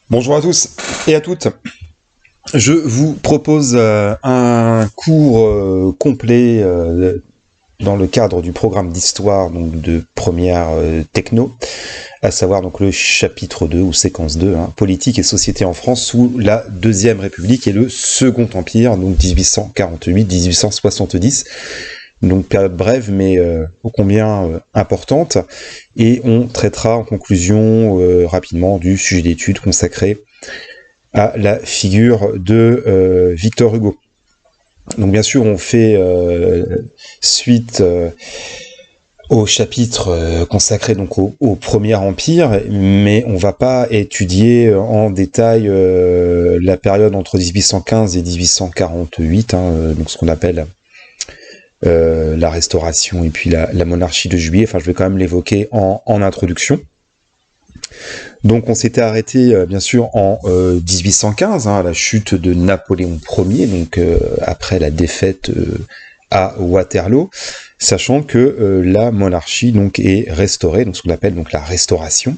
Bonjour à tous et à toutes. Je vous propose un cours complet dans le cadre du programme d'histoire donc de première techno, à savoir donc le chapitre 2 ou séquence 2, politique et société en France sous la Deuxième République et le Second Empire, donc 1848-1870. Donc période brève mais ô combien importante, et on traitera en conclusion rapidement du sujet d'étude consacré à la figure de Victor Hugo. Donc bien sûr on fait suite au chapitre consacré donc au Premier Empire, mais on va pas étudier en détail la période entre 1815 et 1848, donc ce qu'on appelle la Restauration et puis la monarchie de Juillet. Enfin, je vais quand même l'évoquer en introduction. Donc, on s'était arrêté, bien sûr, en 1815, à la chute de Napoléon Ier, donc après la défaite à Waterloo, sachant que la monarchie donc est restaurée, donc ce qu'on appelle donc la Restauration.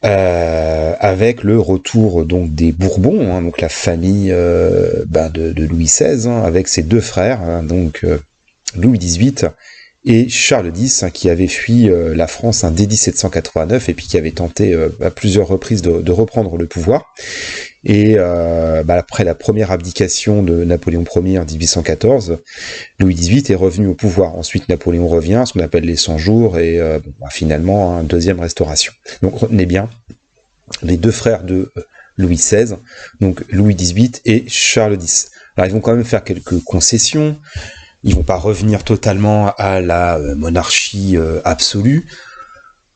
Avec le retour donc des Bourbons, donc la famille de Louis XVI, avec ses deux frères, donc Louis XVIII et Charles X, qui avaient fui la France dès 1789 et puis qui avaient tenté à plusieurs reprises de reprendre le pouvoir. Et après la première abdication de Napoléon Ier en 1814, Louis XVIII est revenu au pouvoir. Ensuite, Napoléon revient, ce qu'on appelle les 100 jours, et finalement, deuxième restauration. Donc, retenez bien les deux frères de Louis XVI, donc Louis XVIII et Charles X. Alors, ils vont quand même faire quelques concessions. Ils vont pas revenir totalement à la monarchie absolue.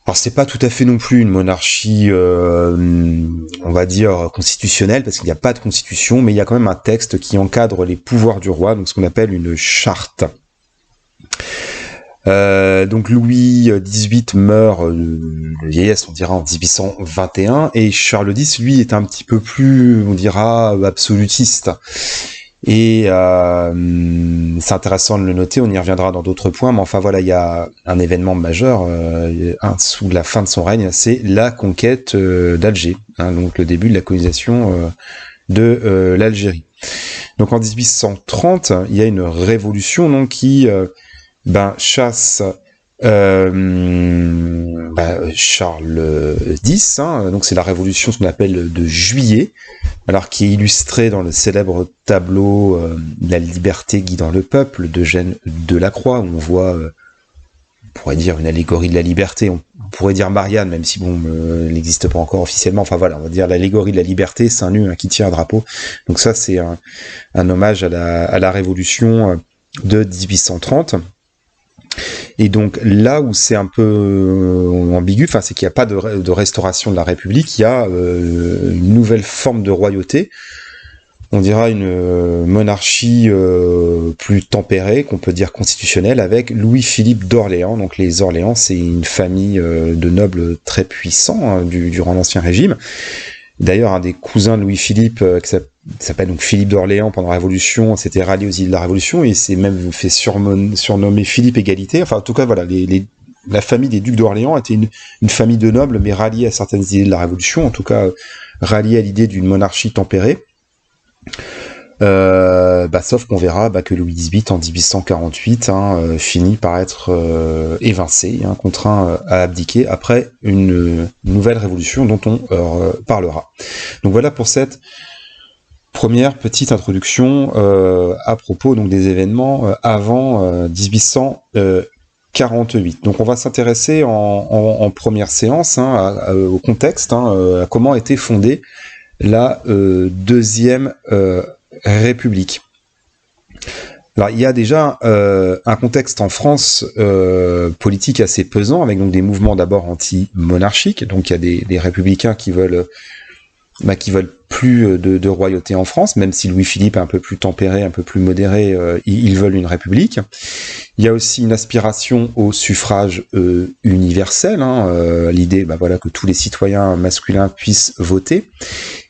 Alors c'est pas tout à fait non plus une monarchie, on va dire, constitutionnelle, parce qu'il n'y a pas de constitution, mais il y a quand même un texte qui encadre les pouvoirs du roi, donc ce qu'on appelle une charte. Donc Louis XVIII meurt de vieillesse, on dira, en 1821, et Charles X, lui, est un petit peu plus, on dira, absolutiste. Et c'est intéressant de le noter, on y reviendra dans d'autres points, mais enfin voilà, il y a un événement majeur sous la fin de son règne, c'est la conquête d'Alger, donc le début de la colonisation de l'Algérie. Donc en 1830, il y a une révolution donc qui chasse Charles X, donc c'est la révolution ce qu'on appelle de Juillet, alors qui est illustrée dans le célèbre tableau La liberté guidant le peuple de Eugène Delacroix, où on voit, on pourrait dire une allégorie de la liberté, on pourrait dire Marianne, même si bon, elle n'existe pas encore officiellement, enfin voilà, on va dire l'allégorie de la liberté, seins nus qui tient un drapeau. Donc ça c'est un hommage à la révolution de 1830. Et donc là où c'est un peu ambigu, c'est qu'il n'y a pas de restauration de la République, il y a une nouvelle forme de royauté, on dira une monarchie plus tempérée, qu'on peut dire constitutionnelle, avec Louis-Philippe d'Orléans. Donc les Orléans, c'est une famille de nobles très puissants durant l'Ancien Régime. D'ailleurs, un des cousins de Louis-Philippe, qui s'appelle donc Philippe d'Orléans pendant la Révolution, s'était rallié aux îles de la Révolution, et il s'est même fait surnommer Philippe Égalité. Enfin, en tout cas, voilà, la famille des ducs d'Orléans était une famille de nobles, mais ralliée à certaines idées de la Révolution, en tout cas ralliée à l'idée d'une monarchie tempérée. Sauf qu'on verra que Louis XVIII en 1848 finit par être évincé, contraint à abdiquer après une nouvelle révolution dont on parlera. Donc voilà pour cette première petite introduction à propos donc des événements avant 1848. Donc on va s'intéresser en première séance au contexte, à comment a été fondée la Deuxième République. Alors il y a déjà un contexte en France politique assez pesant, avec donc des mouvements d'abord anti-monarchiques. Donc il y a des républicains qui veulent plus de royauté en France, même si Louis-Philippe est un peu plus tempéré, un peu plus modéré, ils veulent une république. Il y a aussi une aspiration au suffrage universel, l'idée que tous les citoyens masculins puissent voter.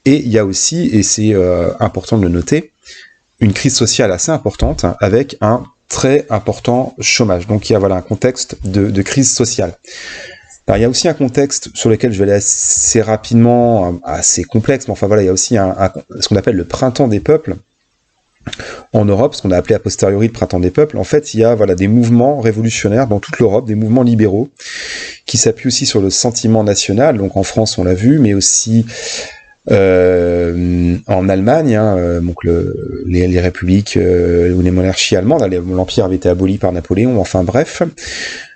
Et il y a aussi, et c'est important de le noter, une crise sociale assez importante, avec un très important chômage. Donc il y a un contexte de crise sociale. Alors, il y a aussi un contexte sur lequel je vais aller assez rapidement, assez complexe, mais enfin voilà, il y a aussi ce qu'on appelle le printemps des peuples en Europe, ce qu'on a appelé a posteriori le printemps des peuples. En fait, il y a des mouvements révolutionnaires dans toute l'Europe, des mouvements libéraux, qui s'appuient aussi sur le sentiment national. Donc en France, on l'a vu, mais aussi en Allemagne, donc les républiques ou les monarchies allemandes, l'empire avait été aboli par Napoléon, enfin bref,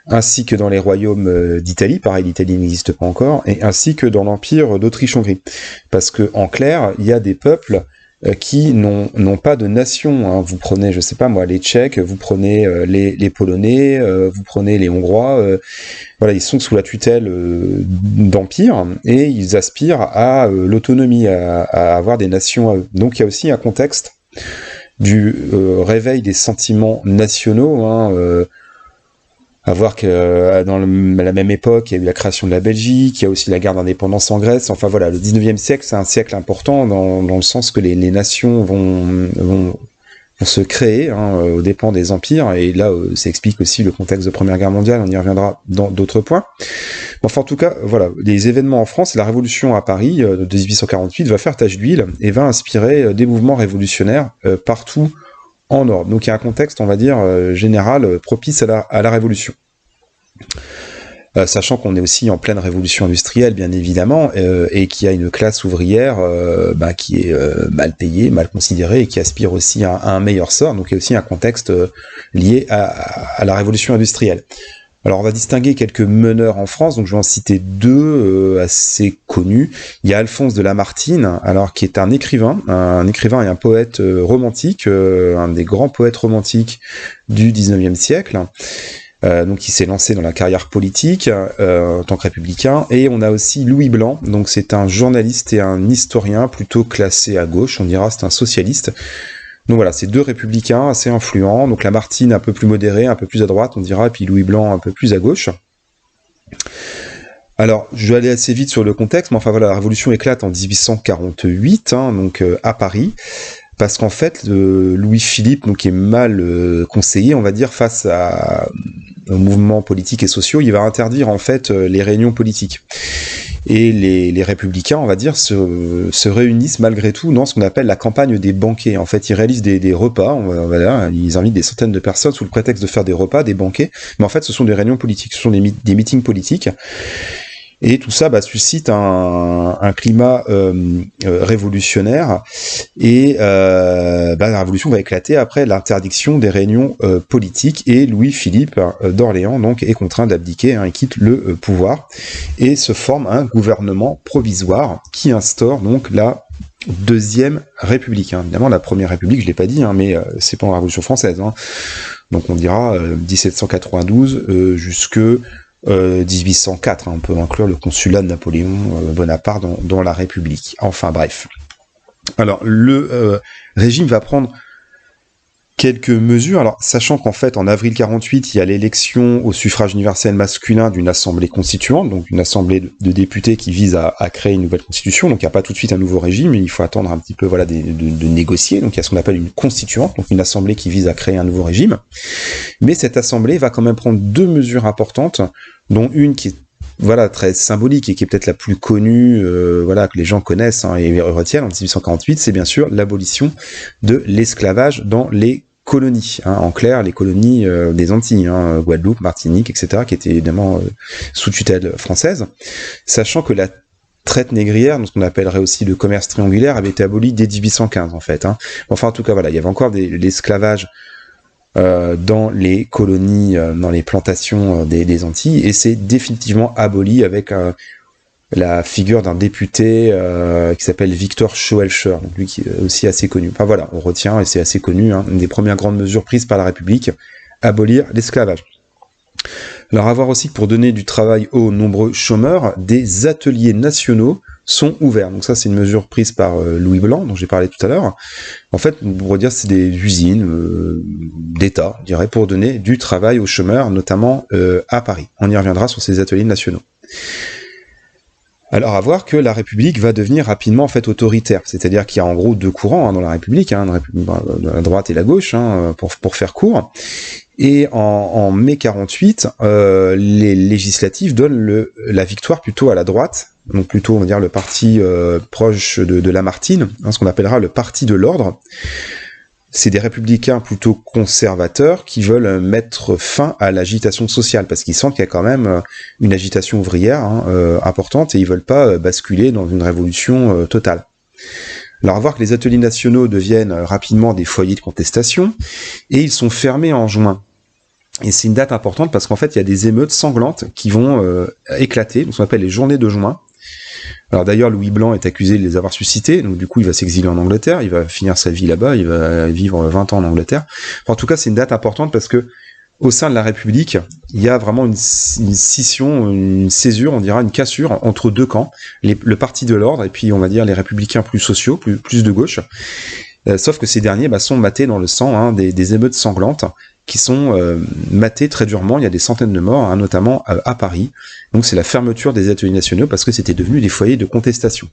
ainsi que dans les royaumes d'Italie, pareil, l'Italie n'existe pas encore, et ainsi que dans l'empire d'Autriche-Hongrie. Parce que, en clair, il y a des peuples qui n'ont pas de nation. Vous prenez, je sais pas moi, les Tchèques, vous prenez les Polonais, vous prenez les Hongrois, voilà, ils sont sous la tutelle d'empires et ils aspirent à l'autonomie, à avoir des nations à eux. Donc il y a aussi un contexte du réveil des sentiments nationaux, à voir que à la même époque, il y a eu la création de la Belgique, il y a aussi la guerre d'indépendance en Grèce. Enfin voilà, le 19e siècle, c'est un siècle important dans le sens que les nations vont se créer aux dépens des empires. Et là, ça explique aussi le contexte de Première Guerre mondiale. On y reviendra dans d'autres points. Enfin, en tout cas, voilà, les événements en France, la Révolution à Paris de 1848 va faire tache d'huile et va inspirer des mouvements révolutionnaires partout en Europe. Donc il y a un contexte, on va dire, général, propice à la Révolution. Sachant qu'on est aussi en pleine révolution industrielle, bien évidemment, et qu'il y a une classe ouvrière qui est mal payée, mal considérée, et qui aspire aussi à un meilleur sort. Donc il y a aussi un contexte lié à la révolution industrielle. Alors on va distinguer quelques meneurs en France, donc je vais en citer deux assez connus. Il y a Alphonse de Lamartine, alors qui est un écrivain et un poète romantique, un des grands poètes romantiques du 19e siècle. Donc il s'est lancé dans la carrière politique en tant que républicain. Et on a aussi Louis Blanc, donc c'est un journaliste et un historien plutôt classé à gauche, on dira c'est un socialiste. Donc voilà, c'est deux républicains assez influents, donc Lamartine un peu plus modéré, un peu plus à droite on dira, et puis Louis Blanc un peu plus à gauche. Alors, je vais aller assez vite sur le contexte, mais enfin voilà, la révolution éclate en 1848, donc à Paris, parce qu'en fait, Louis-Philippe, donc est mal conseillé, on va dire, face aux mouvements politiques et sociaux, il va interdire en fait les réunions politiques. Et les républicains, on va dire, se réunissent malgré tout dans ce qu'on appelle la campagne des banquets. En fait, ils réalisent des repas, voilà, ils invitent des centaines de personnes sous le prétexte de faire des repas, des banquets, mais en fait, ce sont des réunions politiques, ce sont des meetings politiques. Et tout ça suscite un climat révolutionnaire, et la révolution va éclater après l'interdiction des réunions politiques, et Louis-Philippe d'Orléans donc est contraint d'abdiquer et quitte le pouvoir, et se forme un gouvernement provisoire qui instaure donc la Deuxième République. Évidemment, la Première République, je l'ai pas dit, mais c'est pas la Révolution française. Donc on dira 1792 jusque 1804, on peut inclure le consulat de Napoléon Bonaparte dans la République. Enfin bref. Alors le régime va prendre quelques mesures, alors sachant qu'en fait en avril 48 il y a l'élection au suffrage universel masculin d'une assemblée constituante, donc une assemblée de députés qui vise à créer une nouvelle constitution, donc il n'y a pas tout de suite un nouveau régime, il faut attendre un petit peu de négocier, donc il y a ce qu'on appelle une constituante, donc une assemblée qui vise à créer un nouveau régime, mais cette assemblée va quand même prendre deux mesures importantes, dont une qui est très symbolique et qui est peut-être la plus connue, que les gens connaissent et retiennent en 1848, c'est bien sûr l'abolition de l'esclavage dans les colonies, en clair les colonies des Antilles, Guadeloupe, Martinique, etc., qui étaient évidemment sous tutelle française, sachant que la traite négrière, donc ce qu'on appellerait aussi le commerce triangulaire, avait été aboli dès 1815 en fait. Enfin en tout cas voilà, il y avait encore l'esclavage dans les colonies, dans les plantations des Antilles, et c'est définitivement aboli avec la figure d'un député qui s'appelle Victor Schœlcher, donc lui qui est aussi assez connu. Enfin voilà, on retient, et c'est assez connu, une des premières grandes mesures prises par la République, abolir l'esclavage. Alors à voir aussi que pour donner du travail aux nombreux chômeurs, des ateliers nationaux sont ouverts. Donc ça c'est une mesure prise par Louis Blanc, dont j'ai parlé tout à l'heure. En fait, on pourrait dire c'est des usines d'État, je dirais, pour donner du travail aux chômeurs, notamment à Paris. On y reviendra sur ces ateliers nationaux. Alors à voir que la République va devenir rapidement en fait autoritaire, c'est-à-dire qu'il y a en gros deux courants dans la République, la droite et la gauche, pour faire court. Et en mai 48, les législatives donnent la victoire plutôt à la droite, donc plutôt on va dire le parti proche de Lamartine, ce qu'on appellera le parti de l'ordre. C'est des républicains plutôt conservateurs qui veulent mettre fin à l'agitation sociale, parce qu'ils sentent qu'il y a quand même une agitation ouvrière importante, et ils veulent pas basculer dans une révolution totale. Alors à voir que les ateliers nationaux deviennent rapidement des foyers de contestation, et ils sont fermés en juin. Et c'est une date importante parce qu'en fait, il y a des émeutes sanglantes qui vont éclater, donc ce qu'on appelle les journées de juin. Alors d'ailleurs, Louis Blanc est accusé de les avoir suscités, donc du coup, il va s'exiler en Angleterre, il va finir sa vie là-bas, il va vivre 20 ans en Angleterre. Enfin, en tout cas, c'est une date importante parce que au sein de la République, il y a vraiment une scission, une césure, on dira une cassure entre deux camps, le parti de l'ordre et puis on va dire les républicains plus sociaux, plus de gauche. Sauf que ces derniers sont matés dans le sang des émeutes sanglantes qui sont matés très durement. Il y a des centaines de morts, notamment à Paris. Donc c'est la fermeture des ateliers nationaux parce que c'était devenu des foyers de contestation.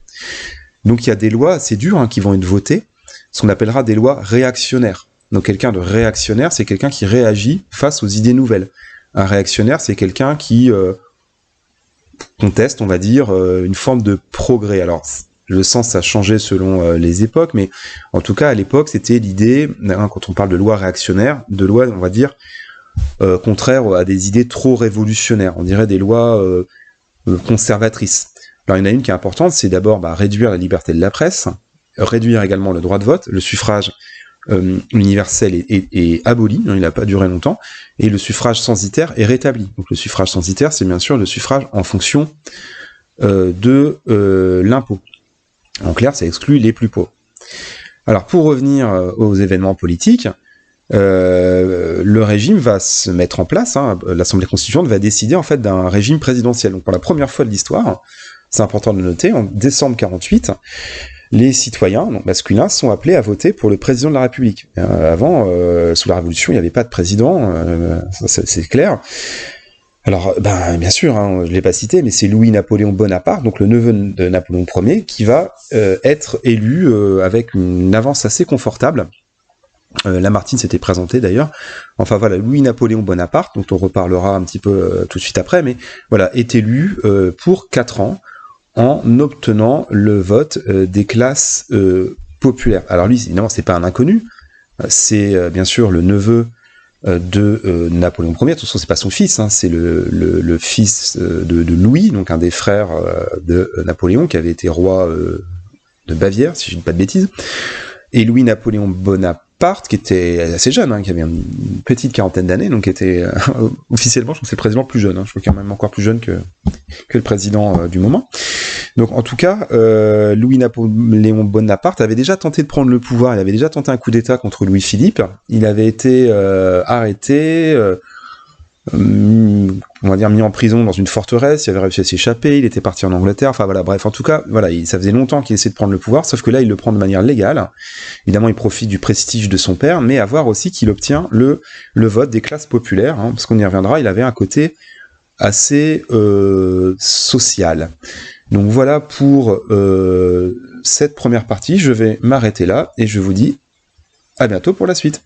Donc il y a des lois assez dures qui vont être votées, ce qu'on appellera des lois réactionnaires. Donc quelqu'un de réactionnaire, c'est quelqu'un qui réagit face aux idées nouvelles. Un réactionnaire, c'est quelqu'un qui conteste, on va dire, une forme de progrès. Alors le sens a changé selon les époques, mais en tout cas à l'époque c'était l'idée, quand on parle de loi réactionnaire, de loi on va dire contraire à des idées trop révolutionnaires, on dirait des lois conservatrices. Alors il y en a une qui est importante, c'est d'abord réduire la liberté de la presse, réduire également le droit de vote, le suffrage universel est aboli, il n'a pas duré longtemps, et le suffrage censitaire est rétabli. Donc le suffrage censitaire, c'est bien sûr le suffrage en fonction de l'impôt. En clair, ça exclut les plus pauvres. Alors, pour revenir aux événements politiques, le régime va se mettre en place, l'Assemblée constituante va décider en fait d'un régime présidentiel. Donc, pour la première fois de l'histoire, c'est important de le noter, en décembre 48, les citoyens, donc masculins, sont appelés à voter pour le président de la République. Avant, sous la Révolution, il n'y avait pas de président, c'est clair. Alors, bien sûr, je l'ai pas cité, mais c'est Louis-Napoléon Bonaparte, donc le neveu de Napoléon Ier, qui va être élu avec une avance assez confortable. Lamartine s'était présenté d'ailleurs. Enfin voilà, Louis-Napoléon Bonaparte, dont on reparlera un petit peu tout de suite après, mais voilà, est élu pour 4 ans en obtenant le vote des classes populaires. Alors lui, évidemment, c'est pas un inconnu, c'est bien sûr le neveu de Napoléon Ier. De toute façon, c'est pas son fils, c'est le fils de Louis, donc un des frères de Napoléon, qui avait été roi de Bavière, si je ne dis pas de bêtises. Et Louis-Napoléon Bonaparte, qui était assez jeune, qui avait une petite quarantaine d'années, donc qui était officiellement, je pense que c'est le président le plus jeune, je crois qu'il est même encore plus jeune que le président du moment. Donc en tout cas, Louis-Napoléon Bonaparte avait déjà tenté de prendre le pouvoir, il avait déjà tenté un coup d'État contre Louis-Philippe, il avait été arrêté, on va dire mis en prison dans une forteresse, il avait réussi à s'échapper, il était parti en Angleterre, enfin voilà, bref, en tout cas, voilà, ça faisait longtemps qu'il essayait de prendre le pouvoir, sauf que là, il le prend de manière légale. Évidemment, il profite du prestige de son père, mais à voir aussi qu'il obtient le vote des classes populaires, parce qu'on y reviendra, il avait un côté assez social. Donc voilà pour cette première partie, je vais m'arrêter là, et je vous dis à bientôt pour la suite.